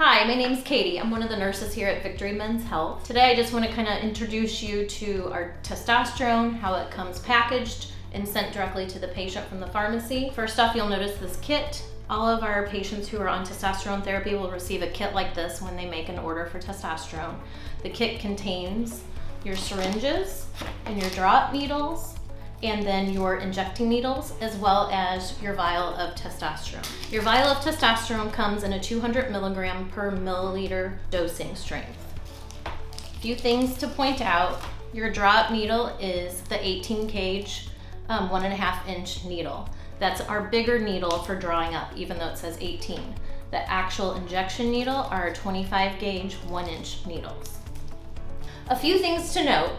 Hi, my name is Katie. I'm one of the nurses here at Victory Men's Health. Today I just want to kind of introduce you to our testosterone, how it comes packaged and sent directly to the patient from the pharmacy. First off, you'll notice this kit. All of our patients who are on testosterone therapy will receive a kit like this when they make an order for testosterone. The kit contains your syringes and your drop needles, and then your injecting needles, as well as your vial of testosterone. Your vial of testosterone comes in a 200 milligram per milliliter dosing strength. A few things to point out: your drop needle is the 18 gauge, 1.5 inch needle. That's our bigger needle for drawing up, even though it says 18. The actual injection needle are 25 gauge, 1 inch needles. A few things to note: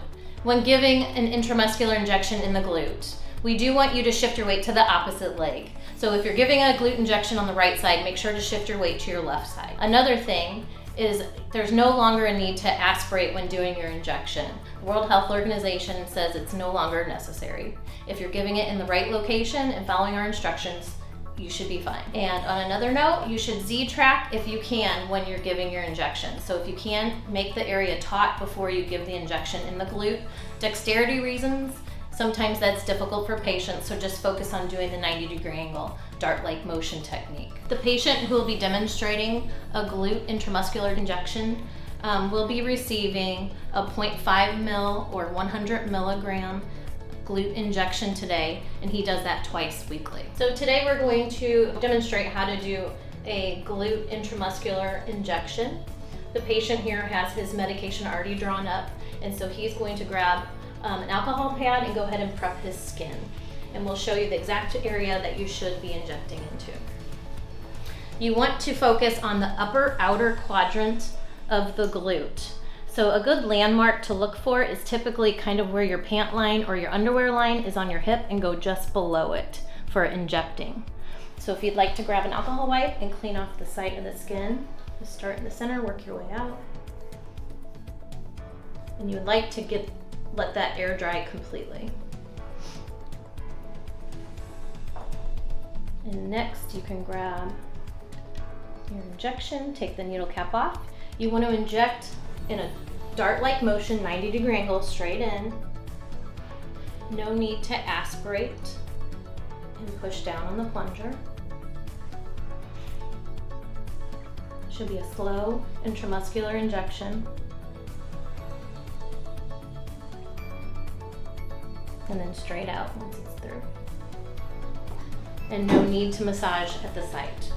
when giving an intramuscular injection in the glute, we do want you to shift your weight to the opposite leg. So if you're giving a glute injection on the right side, make sure to shift your weight to your left side. Another thing is there's no longer a need to aspirate when doing your injection. The World Health Organization says it's no longer necessary. If you're giving it in the right location and following our instructions, you should be fine. And on another note, you should Z-track if you can when you're giving your injection. So if you can, make the area taut before you give the injection in the glute. Dexterity reasons, sometimes that's difficult for patients, so just focus on doing the 90-degree angle, dart-like motion technique. The patient who will be demonstrating a glute intramuscular injection will be receiving a 0.5 mil or 100 milligram glute injection today, and he does that twice weekly. So today we're going to demonstrate how to do a glute intramuscular injection. The patient here has his medication already drawn up, and so he's going to grab an alcohol pad and go ahead and prep his skin. And we'll show you the exact area that you should be injecting into. You want to focus on the upper outer quadrant of the glute. So a good landmark to look for is typically kind of where your pant line or your underwear line is on your hip, and go just below it for injecting. So if you'd like to grab an alcohol wipe and clean off the site of the skin, just start in the center, work your way out. And you would like to let that air dry completely. And next you can grab your injection, take the needle cap off. You want to inject in a dart-like motion, 90-degree angle, straight in. No need to aspirate, and push down on the plunger. Should be a slow intramuscular injection. And then straight out once it's through. And no need to massage at the site.